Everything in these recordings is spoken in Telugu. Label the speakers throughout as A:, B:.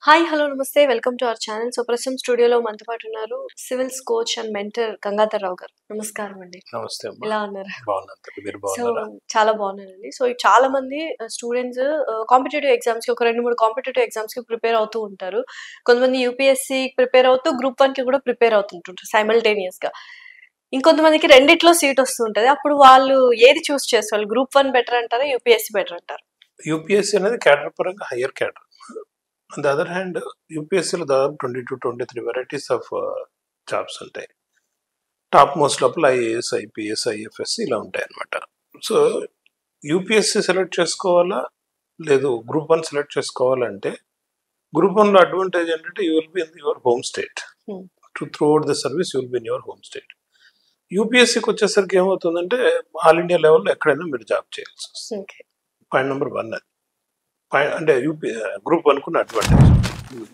A: హాయ్ హలో నమస్తే welcome to our channel. So ప్రస్తుతం స్టూడియోలో మనతో పాటు ఉన్నారు civils coach and mentor Gangadhar Rao garu. నమస్కారం అండి.
B: నమస్తే అమ్మా.
A: ఎలా ఉన్నారు?
B: బాగున్నాను. మీరు
A: సో
B: బాగున్నారా?
A: చాలా బాగున్నానండి. సో చాలా మంది స్టూడెంట్స్ కాంపిటేటివ్ ఎగ్జామ్స్ కి ఒక 2-3 కాంపిటేటివ్ ఎగ్జామ్స్ కి ప్రిపేర్ అవుతూ ఉంటారు. కొంతమంది యూపీఎస్సీ ప్రిపేర్ అవుతూ గ్రూప్ 1 కి కూడా ప్రిపేర్ అవుతుంటారు సైమల్టేనియస్ గా. ఇంకొంతమందికి రెండిట్లో సీట్ వస్తూ ఉంటది. అప్పుడు వాళ్ళు ఏది చూస్ చేసుకోవాలి? గ్రూప్ 1 బెటర్ అంటారా? యూపీఎస్సీ బెటర్ అంటారా?
B: యూపీఎస్సీ అనేది క్యాడర్ పరంగా higher cadre. On the other hand యూపీఎస్సీలో దాదాపు 22-23 వెరైటీస్ ఆఫ్ జాబ్స్ ఉంటాయి. టాప్ మోస్ట్ లోపల ఐఏఎస్, ఐపీఎస్, ఐఎఫ్ఎస్ ఇలా ఉంటాయి అన్నమాట. సో యూపీఎస్సీ సెలెక్ట్ చేసుకోవాలా లేదు గ్రూప్ 1 సెలెక్ట్ చేసుకోవాలంటే గ్రూప్ 1లో అడ్వాంటేజ్ ఏంటంటే you will be in your home state. Throughout the service you will be in your home state. యూపీఎస్సీకి వచ్చేసరికి ఏమవుతుందంటే ఆల్ ఇండియా లెవెల్లో ఎక్కడైనా మీరు జాబ్ చేయాల్సి వస్తుంది. పాయింట్ నెంబర్ 1 అది. అంటే గ్రూప్ 1 అడ్వాంటేజ్.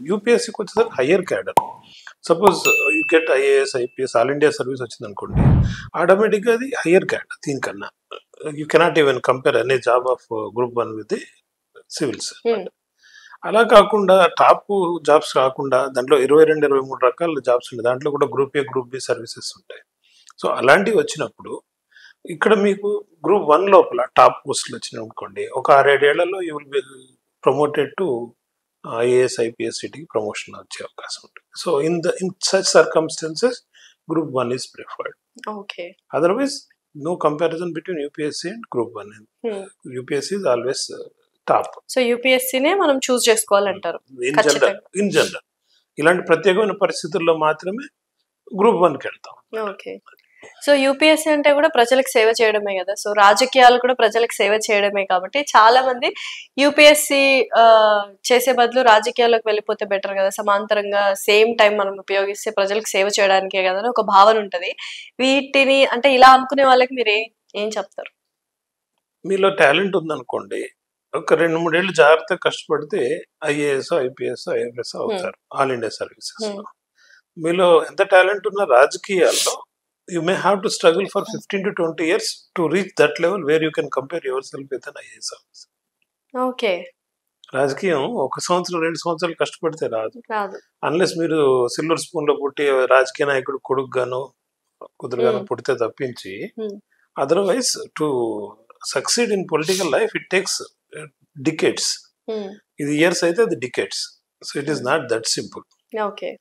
B: యూపీఎస్సీకి వచ్చేసరికి higher cadre. Suppose you get IAS, IPS, all India service వచ్చింది అనుకోండి, ఆటోమేటిక్గా అది హయ్యర్ క్యాడర్. దీనికన్నా you cannot even compare any job of group 1 with the civils. అలా కాకుండా టాప్ జాబ్స్ కాకుండా దాంట్లో 22-23 రకాల జాబ్స్ ఉంటాయి. దాంట్లో కూడా group A, group B services ఉంటాయి. సో అలాంటివి వచ్చినప్పుడు ఇక్కడ మీకు గ్రూప్ 1 లోపల టాప్ పోస్టులు వచ్చినాయి అనుకోండి, ఒక 6-7 ఏళ్లలో you will be promoted to IAS, IPS సీట్కి ప్రమోషన్ వచ్చే అవకాశం ఉంటుంది. So in such circumstances group 1 is preferred. Otherwise no comparison between UPSC and Group 1. UPSC is always top.
A: So యూపీఎస్సీనే మనం చూస్ చేసుకోవాలంటారు.
B: ఇన్ జనరల్ ఇలాంటి ప్రత్యేకమైన పరిస్థితుల్లో మాత్రమే గ్రూప్ 1కి వెళ్తాం.
A: ఓకే. సో యూపీఎస్సీ అంటే కూడా ప్రజలకు సేవ చేయడమే కదా. సో రాజకీయాలు కూడా ప్రజలకు సేవ చేయడమే కాబట్టి చాలా మంది యూపీఎస్సీ చేసే బదులు రాజకీయాల్లోకి వెళ్ళిపోతే బెటర్ కదా, సమాంతరంగా సేమ్ టైం మనం ఉపయోగిస్తే ప్రజలకు సేవ చేయడానికే కదా అని ఒక భావన ఉంటది. వీటిని అంటే ఇలా అనుకునే వాళ్ళకి మీరు ఏం చెప్తారు?
B: మీలో టాలెంట్ ఉందనుకోండి, ఒక 2-3 ఏళ్ళు జాగ్రత్తగా కష్టపడితే ఐఏఎస్, ఐపీఎస్, ఐఎఫ్ఎస్ అవుతారు ఆల్ ఇండియా సర్వీసెస్. మీలో ఎంత టాలెంట్ ఉన్నా రాజకీయాల్లో you may have to struggle for 15-20 years to reach that level where you can compare yourself with an IAS officer.
A: Okay.
B: రాజకీయం 1 సంవత్సరం 2 సంవత్సరాలు కష్టపడితే రాదు. అన్లెస్ మీరు సిల్వర్ స్పూన్ లో పుట్టి రాజకీయ నాయకుడు కొడుకుగానో కుదురుగానో పుడితే తప్పించి, otherwise to succeed in political life it takes decades. ఇది ఇయర్స్ అయితే అది decades. So it is not that simple.
A: Okay.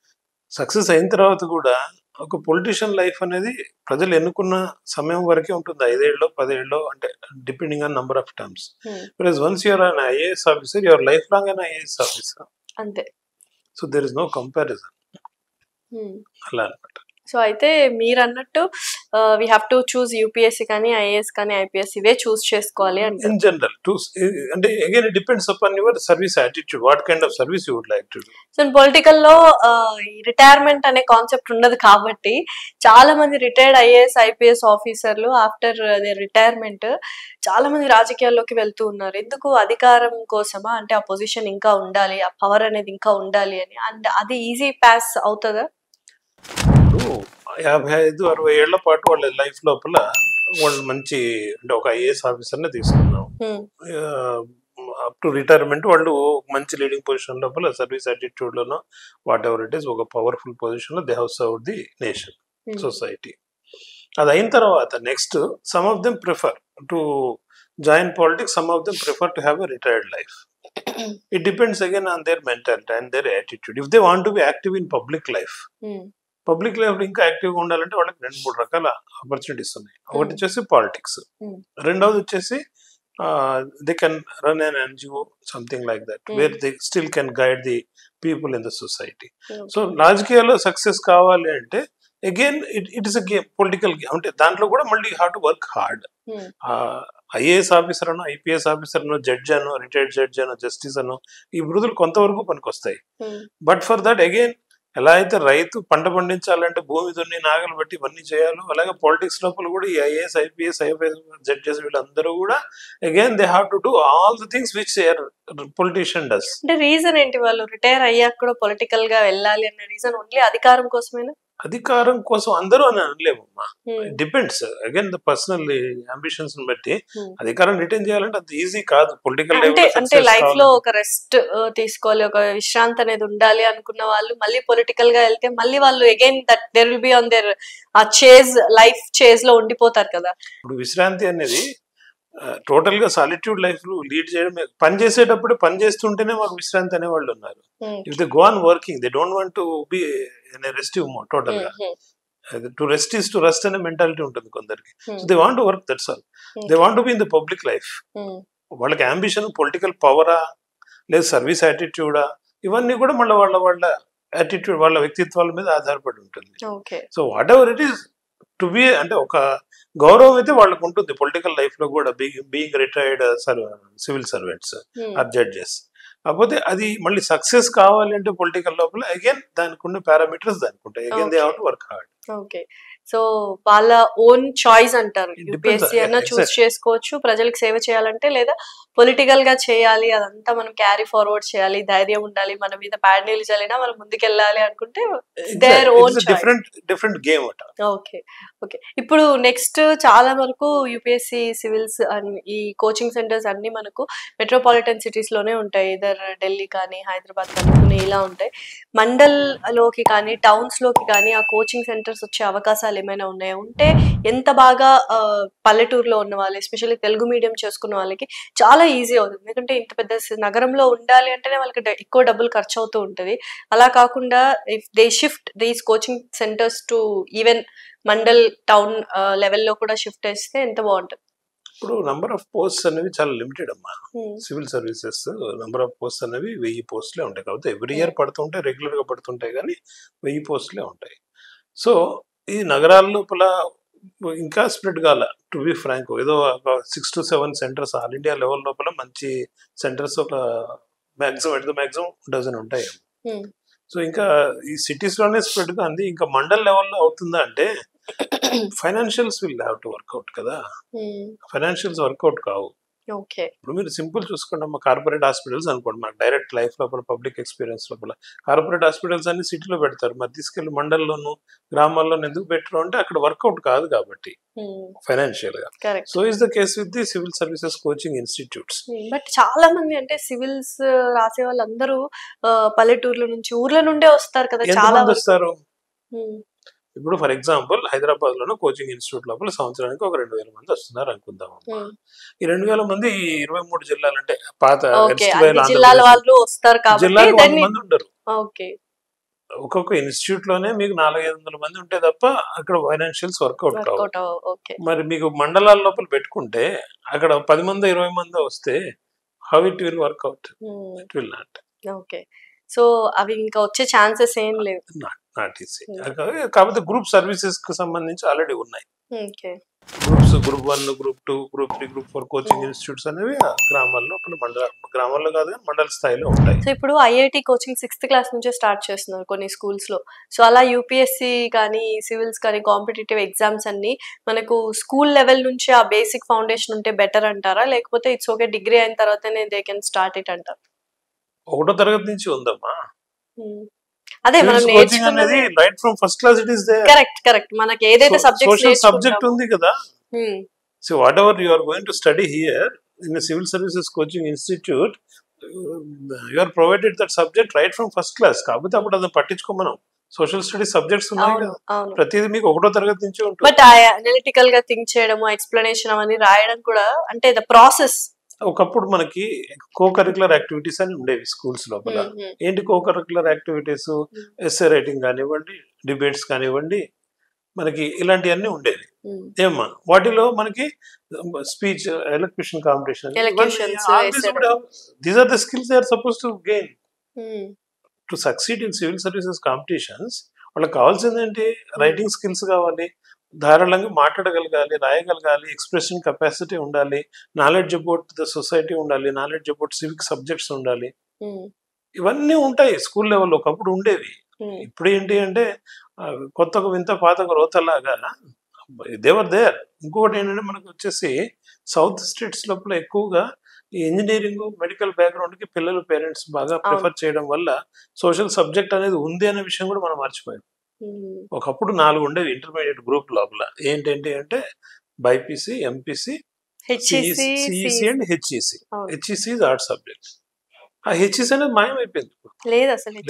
A: Success
B: అయిన తర్వాత కూడా ఒక పొలిటీషియన్ లైఫ్ అనేది ప్రజలు ఎన్నుకున్న సమయం వరకే ఉంటుంది. 5 ఏళ్ళలో 10 ఏళ్ళలో, అంటే depending on number of terms. Once you're an IAS officer, your life long an IAS officer
A: అంతే.
B: So there is no comparison. అలా అన్నమాట.
A: సో అయితే మీరు అన్నట్టు we have to choose UPSC కానీ ఐఏఎస్ కానీ ఐపీఎస్ ఇవే చూస్ చేసుకోవాలి అంటే
B: ఇన్ జనరల్ అంటే again it depends upon your service attitude, what kind of service you would like to do.
A: So political లో రిటైర్మెంట్ అనే కాన్సెప్ట్ ఉండదు కాబట్టి చాలా మంది రిటైర్డ్ ఐఏఎస్ ఐపీఎస్ ఆఫీసర్లు ఆఫ్టర్ దేర్ రిటైర్మెంట్ చాలా మంది రాజకీయాల్లోకి వెళ్తూ ఉన్నారు. ఎందుకు? అధికారం కోసమా? అంటే ఆ పొజిషన్ ఇంకా ఉండాలి, ఆ పవర్ అనేది ఇంకా ఉండాలి అని. అండ్ అది ఈజీ పాస్ అవుతుందా?
B: 55-60 ఏళ్ల పాటు వాళ్ళ లైఫ్ లోపల వాళ్ళు మంచి, అంటే ఒక ఐఏఎస్ ఆఫీసర్నే తీసుకున్నాం, అప్ టు రిటైర్మెంట్ వాళ్ళు మంచి లీడింగ్ పొజిషన్ లోపల సర్వీస్ యాటిట్యూడ్ లోనో వాట్ ఎవర్ ఇట్ ఈస్ ఒక పవర్ఫుల్ పొజిషన్ లో they have served the nation, society. అది అయిన తర్వాత next some of them prefer to join politics, some of them prefer to have a retired life. It depends again on their mentality and their attitude. If they want to be active in public life, public life ఇంకా యాక్టివ్గా ఉండాలంటే వాళ్ళకి 2-3 రకాల ఆపర్చునిటీస్ ఉన్నాయి. ఒకటి వచ్చేసి పాలిటిక్స్, రెండవది వచ్చేసి they can run an NGO, something like that, where they still can guide the people in the society. So రాజకీయాల్లో సక్సెస్ కావాలి అంటే again it is a game, political game. అంటే దాంట్లో కూడా మళ్ళీ have to work hard. IAS officer అనో, ఐపీఎస్ ఆఫీసర్ అనో, జడ్జ్ అనో, రిటైర్డ్ జడ్జ్ అనో, జస్టిస్ అనో, ఈ వృద్ధులు కొంతవరకు పనికొస్తాయి. బట్ ఫర్ దట్ అగైన్ ఎలా అయితే రైతు పంట పండించాలంటే భూమి దున్ని నాగలు బట్టి ఇవన్నీ చేయాలో, అలాగే పాలిటిక్స్ లోపల కూడా ఈ ఐఏఎస్, ఐపీఎస్, ఐఎఫ్ఎస్, జడ్జెస్ వీళ్ళందరూ కూడా again they have to do all the things which politician does.
A: అంటే రీజన్ ఏంటి? వాళ్ళు రిటైర్ అయ్యాక కూడా పొలిటికల్ గా వెళ్ళాలి అన్న రీజన్ ఓన్లీ అధికారం కోసమేనా?
B: అధికారం కోసం అందరూ అని అనలేమమ్మా. Depends again the personal ambitions బట్టి. అధికారం రిటైన్ చేయాలంటే అంత ఈజీ కాదు. పొలిటికల్
A: అంటే లైఫ్ లో ఒక రెస్ట్ తీసుకోవాలి, ఒక విశ్రాంతి అనేది ఉండాలి అనుకున్న వాళ్ళు మళ్ళీ పొలిటికల్ గా వెళ్తే మళ్ళీ వాళ్ళు again that there will be on there ఆ చేజ్ లైఫ్ చేజ్ లో ఉండిపోతారు కదా.
B: ఇప్పుడు విశ్రాంతి అనేది టోటల్ గా సాలిట్యూడ్ లైఫ్ లీడ్ చేయడం. పని చేసేటప్పుడు పని చేస్తుంటేనే మాకు విశ్రాంతి అనే వాళ్ళు ఉన్నారు. If they go on working they don't want to be in a restive mode. Total గా to rest is to rest అనే మెంటాలిటీ ఉంటుంది కొందరికి. So they want to work, that's all. They want to be in the public life. వాళ్ళకి అంబిషన్ పొలిటికల్ పవరా లేదా సర్వీస్ యాటిట్యూడా, ఇవన్నీ కూడా మళ్ళీ వాళ్ళ యాటిట్యూడ్, వాళ్ళ వ్యక్తిత్వాల మీద ఆధారపడి ఉంటుంది. So what ever it is to be, అంటే ఒక గౌరవం అయితే వాళ్ళకు ఉంటుంది పొలిటికల్ లైఫ్ లో కూడా, being retired civil servants or judges. కాకపోతే అది మళ్ళీ సక్సెస్ కావాలి అంటే పొలిటికల్ లోపల అగైన్ దానికి ఉన్న పారామీటర్స్ దానికి ఉంటాయి. Again they have to work hard.
A: Okay, so వాళ్ళ ఓన్ చాయిస్ అంటారు. యూపీఎస్సీ అన్న చూస్ చేసుకోవచ్చు ప్రజలకు సేవ చేయాలంటే, లేదా పొలిటికల్ గా చేయాలి అదంతా మనం క్యారీ ఫార్వర్డ్ చేయాలి, ధైర్యం ఉండాలి, మన మీద ప్యాడ్నీలు చల్లినా మనం ముందుకెళ్ళాలి అనుకుంటే their own
B: different game.
A: Okay okay. ఇప్పుడు నెక్స్ట్ చాలా వరకు యూపీఎస్సీ సివిల్స్ ఈ కోచింగ్ సెంటర్స్ అన్ని మనకు మెట్రోపాలిటన్ సిటీస్ లోనే ఉంటాయి. ఇదర్ ఢిల్లీ కానీ హైదరాబాద్ కానీ పుణె ఇలా ఉంటాయి. మండల్ లోకి కానీ టౌన్స్ లోకి కానీ ఆ కోచింగ్ సెంటర్స్ వచ్చే అవకాశాలు ఏమైనా ఉన్నాయా? ఉంటే ఎంత బాగా పల్లెటూరులో ఉన్న వాళ్ళు, ఎస్పెషల్లీ తెలుగు మీడియం చేసుకున్న వాళ్ళకి చాలా ఈజీ అవుతుంది. ఎందుకంటే ఇంత పెద్ద నగరంలో ఉండాలి అంటేనే వాళ్ళకి ఎక్కువ డబ్బులు ఖర్చు అవుతూ ఉంటుంది. అలా కాకుండా if they shift these coaching centres to even mandal town లెవెల్లో కూడా షిఫ్ట్ చేస్తే ఎంత బాగుంటుంది.
B: ఇప్పుడు నంబర్ ఆఫ్ పోస్ట్స్ అనేవి చాలా లిమిటెడ్ అమ్మా. Civil services number of posts అనేవి 1000 పోస్టులే ఉంటాయి. కాబట్టి ఎవ్రీ ఇయర్ పడుతుంటాయి, రెగ్యులర్ గా పడుతుంటాయి, కానీ 1000 పోస్టులే ఉంటాయి. సో ఈ నగరాల లోపల ఇంకా స్ప్రెడ్ కాల. టు బి ఫ్రాంక్, ఏదో 6 to 7 centres all India level లోపల మంచి సెంటర్స్ ఒక మ్యాక్సిమం డజన్ ఉంటాయి. సో ఇంకా ఈ సిటీస్ లోనే స్ప్రెడ్ గా ఉంది. ఇంకా మండల్ లెవెల్లో అవుతుందా అంటే financials will have to work out కదా. ఫైనాన్షియల్స్ వర్కౌట్ కావు. ఇప్పుడు మీరు సింపుల్ చూసుకోండి అమ్మా, కార్పొరేట్ హాస్పిటల్స్ అనుకోండి, మనకు డైరెక్ట్ లైఫ్ లోపల పబ్లిక్ ఎక్స్పీరియన్స్ లోపల కార్పొరేట్ హాస్పిటల్స్ అన్ని సిటీలో పెడతారు, మరి తీసుకెళ్లి మండల్లోను గ్రామాల్లోనూ ఎందుకు పెట్టరు అంటే అక్కడ వర్కౌట్ కాదు కాబట్టి ఫైనాన్షియల్ గా. So is the case with the civil services coaching institutes.
A: But చాలా మంది అంటే సివిల్స్ రాసే వాళ్ళందరూ పల్లెటూర్ల నుంచి, ఊర్ల నుండే వస్తారు కదా. చాలా
B: వస్తారు. ఇప్పుడు ఫర్ ఎగ్జాంపుల్ హైదరాబాద్ లోనే కోచింగ్ ఇన్స్టిట్యూట్ లోపల సంవత్సరానికి ఒక 2000 మంది వస్తున్నారు అనుకుందాం. ఈ 2000 మంది 23 జిల్లాలు అంటే పాత
A: జిల్లాల వాళ్ళు వస్తారు
B: జిల్లాలో 100 మంది ఉండరు. ఒక్కొక్క ఇన్స్టిట్యూట్ లోనే మీకు 400-500 మంది ఉంటే తప్ప అక్కడ ఫైనాన్షియల్స్ వర్కౌట్ కావు. మరి మీకు మండలాల లోపల పెట్టుకుంటే అక్కడ 10 మంది 20 మంది వస్తే how it will work out? It will not.
A: Okay, so అవి ఇంకా వచ్చే ఛాన్సెస్ ఏం లేవు.
B: కాకపోతే గ్రూప్ సర్వీసెస్ కి సంబంధించి ఆల్రెడీ ఉన్నాయి. Group 1, group 2, group 3, group 4 coaching institutes అనేవి గ్రామాల్లో, గ్రామాల్లో కాదు మండల స్థాయిలో ఉంటాయి.
A: సో ఇప్పుడు ఐఐటి కోచింగ్ 6th క్లాస్ నుంచే స్టార్ట్ చేస్తున్నారు కొన్ని స్కూల్స్ లో. సో అలా యూపీఎస్సీ కానీ సివిల్స్ కానీ కాంపిటేటివ్ ఎగ్జామ్స్ అన్ని మనకు స్కూల్ లెవెల్ నుంచి ఆ బేసిక్ ఫౌండేషన్ ఉంటే బెటర్ అంటారా, లేకపోతే ఇట్స్ ఓకే డిగ్రీ అయిన తర్వాతనే దే కెన్ స్టార్ట్ ఇట్ అంటారు?
B: 1వ తరగతి నుంచి ఉందమ్మా.
A: అదే మనం
B: నేర్చుకున్నది right from first class. It is there.
A: Correct. మనకి ఏదైతే
B: సబ్జెక్ట్ ఉంది కదా. So whatever you are going to study here in the civil services coaching institute, you are provided that subject right from first class. కాకపోతే అప్పుడు అది పట్టించుకోమనం. సోషల్ స్టడీస్ సబ్జెక్ట్స్ ఉన్నాయి కదా, ప్రతిదీ మీకు 1వ తరగతి నుంచి ఉంటుంది.
A: బట్ అనలిటికల్ గా థింక్ చేయడం, ఎక్స్ప్లెనేషన్ అవన్నీ రాయడం కూడా అంటే ద ప్రాసెస్.
B: ఒకప్పుడు మనకి కో-కరిక్యులర్ యాక్టివిటీస్ అని ఉండేవి స్కూల్స్ లోపల. ఏంటి కో-కరిక్యులర్ యాక్టివిటీస్? ఎస్సే రైటింగ్ కానివ్వండి, డిబేట్స్ కానివ్వండి, మనకి ఇలాంటివన్నీ ఉండేవి. ఏమ్మా వాటిలో మనకి speech, elocution competition, these are the skills they are suppose to gain to succeed in civil services competitions. వాళ్ళకి కావాల్సింది ఏంటి? రైటింగ్ స్కిల్స్ కావాలి, ధారాళంగా మాట్లాడగలగాలి, రాయగలగాలి, ఎక్స్ప్రెషన్ కెపాసిటీ ఉండాలి, నాలెడ్జ్ అబౌట్ ద సొసైటీ ఉండాలి, నాలెడ్జ్ అబౌట్ సివిక్ సబ్జెక్ట్స్ ఉండాలి. ఇవన్నీ ఉంటాయి స్కూల్ లెవెల్లో, ఒకప్పుడు ఉండేవి. ఇప్పుడు ఏంటి అంటే కొత్తగా వింత పాతకు రోతలాగా దేవర్ దేర్. ఇంకొకటి ఏంటంటే మనకు వచ్చేసి సౌత్ స్టేట్స్ లోపల ఎక్కువగా ఈ ఇంజనీరింగ్, మెడికల్ బ్యాక్గ్రౌండ్ కి పిల్లలు పేరెంట్స్ బాగా ప్రిఫర్ చేయడం వల్ల సోషల్ సబ్జెక్ట్ అనేది ఉంది అనే విషయం కూడా మనం మర్చిపోయాం. ఒకప్పుడు 4 ఉండేవి ఇంటర్మీడియట్ గ్రూప్ లోపల. ఏంటంటే అంటే BiPC, MPC, CEC and HEC. HEC is arts subject. ఆ హెచ్ఈసి అనేది మాయమైపోయింది.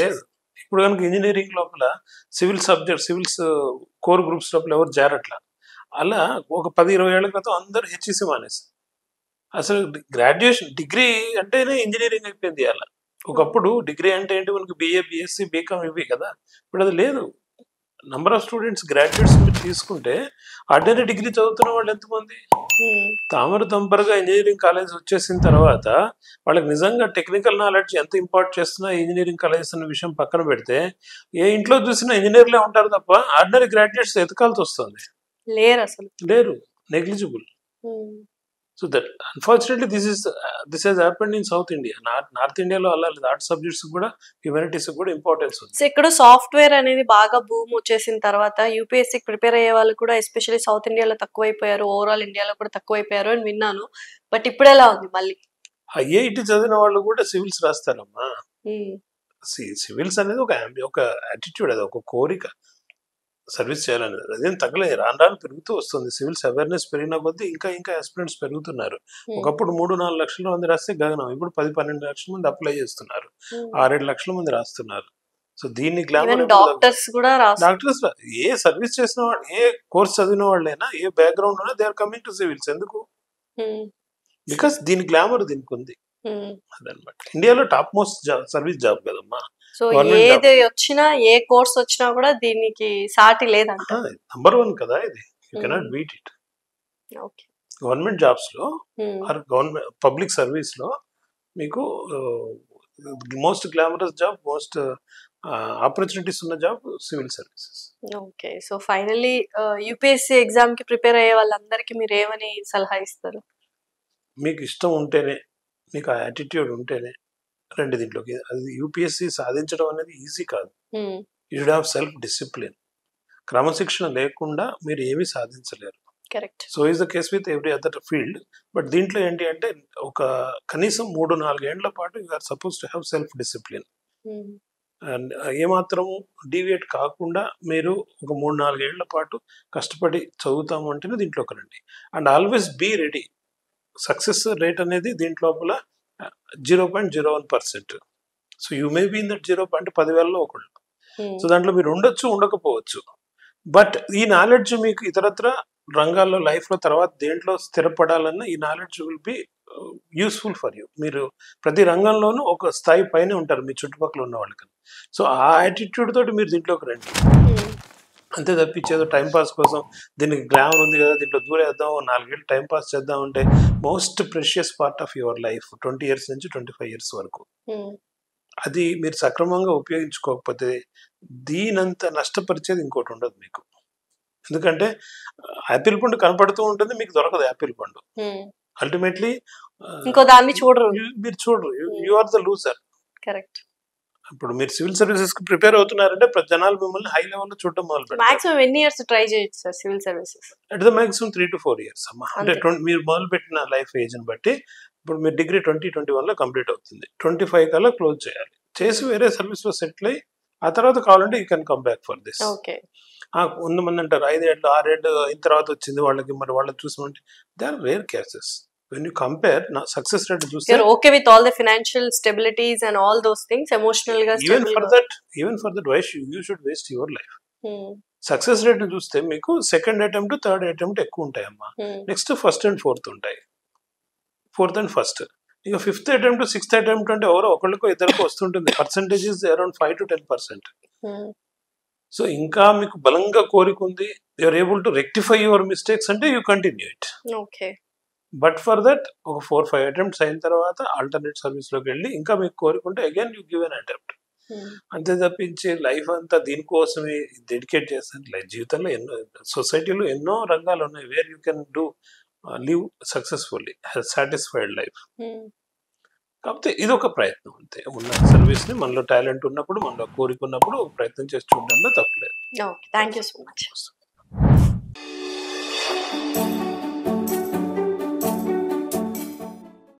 B: లేదు. ఇప్పుడు కనుక ఇంజనీరింగ్ లోపల సివిల్స్ కోర్ గ్రూప్స్ లోపల ఎవరు చేరట్లా. అలా ఒక 10-20 ఏళ్ల క్రితం అందరూ హెచ్ఈసి మానేసి అసలు గ్రాడ్యుయేషన్ డిగ్రీ అంటేనే ఇంజనీరింగ్ అయిపోయింది. అలా ఒకప్పుడు డిగ్రీ అంటే ఏంటి, మనకి బిఏ, బిఎస్సి, బీకామ్ ఇవి కదా. ఇప్పుడు అది లేదు. నంబర్ ఆఫ్ స్టూడెంట్స్ గ్రాడ్యుయేట్స్ మీరు తీసుకుంటే ఆర్డినరీ డిగ్రీ చదువుతున్న వాళ్ళు ఎంతమంది? తంపరగా ఇంజనీరింగ్ కాలేజ్ వచ్చేసిన తర్వాత వాళ్ళకి నిజంగా టెక్నికల్ నాలెడ్జ్ ఎంత ఇంపార్ట్ చేస్తున్నా ఇంజనీరింగ్ కాలేజెస్ అనే విషయం పక్కన పెడితే ఏ ఇంట్లో చూసినా ఇంజనీర్లే ఉంటారు తప్ప ఆర్డినరీ గ్రాడ్యుయేట్స్ ఎతకాల్సి వస్తుంది. లేరు, negligible. So that unfortunately this has happened in South India. North ఇండియాలో అలా లేదు. ఆర్ట్స్ సబ్జెక్ట్స్ కూడా హ్యూమానిటీస్ కూడా ఇంపార్టెన్స్ ఉంది.
A: సో ఇక్కడ సాఫ్ట్వేర్ అనేది బాగా బూమ్ వచ్చేసిన తర్వాత యూపీఎస్సీ ప్రిపేర్ అయ్యే వాళ్ళు కూడా ఎస్పెషల్లీ సౌత్ ఇండియాలో తక్కువైపోయారు, ఓవరాల్ ఇండియాలో కూడా తక్కువైపోయారు అని విన్నాను. బట్ ఇప్పుడు ఎలా ఉంది? మళ్ళీ
B: ఐఐటి చదివిన వాళ్ళు కూడా సివిల్స్ రాస్తారమ్మా. సివిల్స్ అనేది ఒక యాటిట్యూడ్, అది ఒక కోరిక, సర్వీస్ చేయాలనేది. అదేం తగ్గలేదు, రాను రాను పెరుగుతూ వస్తుంది. సివిల్స్ అవేర్నెస్ పెరిగిన కొద్దీ ఇంకా ఆస్పిరెంట్స్ పెరుగుతున్నారు. ఒకప్పుడు 3-4 లక్షల మంది రాస్తే గగనం, ఇప్పుడు 10-12 లక్షల మంది అప్లై చేస్తున్నారు, 6-7 లక్షల మంది రాస్తున్నారు. సో దీన్ని గ్లామర్
A: డాక్టర్స్
B: ఏ సర్వీస్ చేసిన వాళ్ళు, ఏ కోర్స్ చదివిన వాళ్ళైనా, ఏ బ్యాక్గ్రౌండ్ ఉన్నా they are coming to civils. ఎందుకు? బికాస్ దీని గ్లామర్ దీనికి ఉంది. అదనమాట. ఇండియాలో టాప్ మోస్ట్ సర్వీస్ జాబ్ కదమ్మా.
A: సో ఏది వచ్చినా, ఏ కోర్స్ వచ్చినా కూడా దీనికి సాటి లేదంట.
B: నంబర్ 1 కదా ఇది. You cannot beat it. Government jobs లో, గవర్నమెంట్ పబ్లిక్ సర్వీస్ లో మీకు most glamorous job, most opportunities ఉన్న job civil services.
A: Okay. So finally UPSC exam కి ప్రిపేర్ అయ్యే వాళ్ళందరికీ మీరు ఏమని సలహా ఇస్తారు?
B: మీకు ఇష్టం ఉంటేనే, మీకు ఆ యాటిట్యూడ్ ఉంటేనే రండి దీంట్లోకి. అది యూపీఎస్సీ సాధించడం అనేది ఈజీ కాదు. You should have self discipline. క్రమశిక్షణ లేకుండా మీరు ఏమీ సాధించలేరు.
A: Correct.
B: So is the case with every other field. But దీంట్లో ఏంటి అంటే ఒక కనీసం 3-4 ఏళ్ల పాటు you are suppose to have self discipline. And ఏమాత్రం డీవియేట్ కాకుండా మీరు ఒక 3-4 ఏళ్ల పాటు కష్టపడి చదువుతాము అంటేనే దీంట్లోకి రండి. And always be ready. Success rate అనేది దీంట్లోపల 0.01%. So you may be in that 0.10,000లో ఒకళ్ళు. సో దాంట్లో మీరు ఉండొచ్చు, ఉండకపోవచ్చు. బట్ ఈ నాలెడ్జ్ మీకు ఇతరత్ర రంగాల్లో, లైఫ్లో తర్వాత దేంట్లో స్థిరపడాలన్నా ఈ knowledge will be useful for you. మీరు ప్రతి రంగంలోనూ ఒక స్థాయి పైన ఉంటారు మీ చుట్టుపక్కల ఉన్న వాళ్ళకన్నా. సో ఆ యాటిట్యూడ్ తోటి మీరు దీంట్లోకి రండి. అంతే తప్పించేదో టైంపాస్ కోసం దీనికి గ్లామర్ ఉంది కదా దీంట్లో దూరేద్దాం, 4 ఏళ్ళు టైంపాస్ చేద్దాం అంటే most precious part of your life 20 years నుంచి 25 years వరకు. అది మీరు సక్రమంగా ఉపయోగించుకోకపోతే దీనంత నష్టపరిచేది ఇంకోటి ఉండదు మీకు. ఎందుకంటే యాపిల్ పండు కనపడుతూ ఉంటుంది, మీకు దొరకదు యాపిల్ పండు. అల్టిమేట్లీ
A: ఇంకో దాన్ని చూడరు,
B: మీరు చూడరు. You are the loser.
A: Correct.
B: ఇప్పుడు మీరు సివిల్ సర్వీసెస్ కి ప్రిపేర్ అవుతున్నారంటే జనాలు మిమ్మల్ని హై లెవెల్ లో చూడడం మొదలు పెడతారు.
A: మాక్సిమం ఎన్ని ఇయర్స్ ట్రై చేయొచ్చు sir civil services?
B: At the maximum 3 to 4 years అమ్మా. అంటే మీరు మొదలు పెట్టిన లైఫ్ ఏజ్ ని బట్టి ఇప్పుడు మీరు డిగ్రీ 2021 లో కంప్లీట్ అవుతుంది, 25 కల్లా క్లోజ్ చేయాలి. చేసి వేరే సర్వీస్ లో సెటిల్ అయ్యి ఆ తర్వాత కావాలంటే you can come back for this. కొంతమంది అంటారు 5 ఏళ్ళు 6 ఏళ్ళు అయిన తర్వాత వచ్చింది వాళ్ళకి, మరి వాళ్ళకి చూసామంటే they are rare cases. When you compare success rate,
A: you're okay with all the financial stabilities and all those things, emotional ga
B: even for that why you should waste your life. Success rate ni chuste meeku second attempt third attempt ekku untayi amma. Next first and fourth untayi, fourth and first. Iga fifth attempt sixth attempt ante evaro okalliko iddarko vastuntundi. Percentage is around 5 to 10%. So inka meeku balanga korikundi, you are able to rectify your mistakes ante you continue it.
A: Okay.
B: But for that ఒక 4-5 అటెంప్ట్స్ అయిన తర్వాత ఆల్టర్నేట్ సర్వీస్ లోకి వెళ్ళి ఇంకా మీకు కోరుకుంటే again you give an attempt. అంతే తప్పించి లైఫ్ అంతా దీనికోసమే డెడికేట్ చేస్తాను. జీవితంలో ఎన్నో, సొసైటీలో ఎన్నో రంగాలు ఉన్నాయి where you can do live successfully, satisfied life. కాకపోతే ఇది ఒక ప్రయత్నం అంతే. ఉన్న సర్వీస్ ని మనలో టాలెంట్ ఉన్నప్పుడు, మనలో కోరిక ఉన్నప్పుడు ప్రయత్నం చేసి చూడడంలో తప్పలేదు.
A: Thank you so much.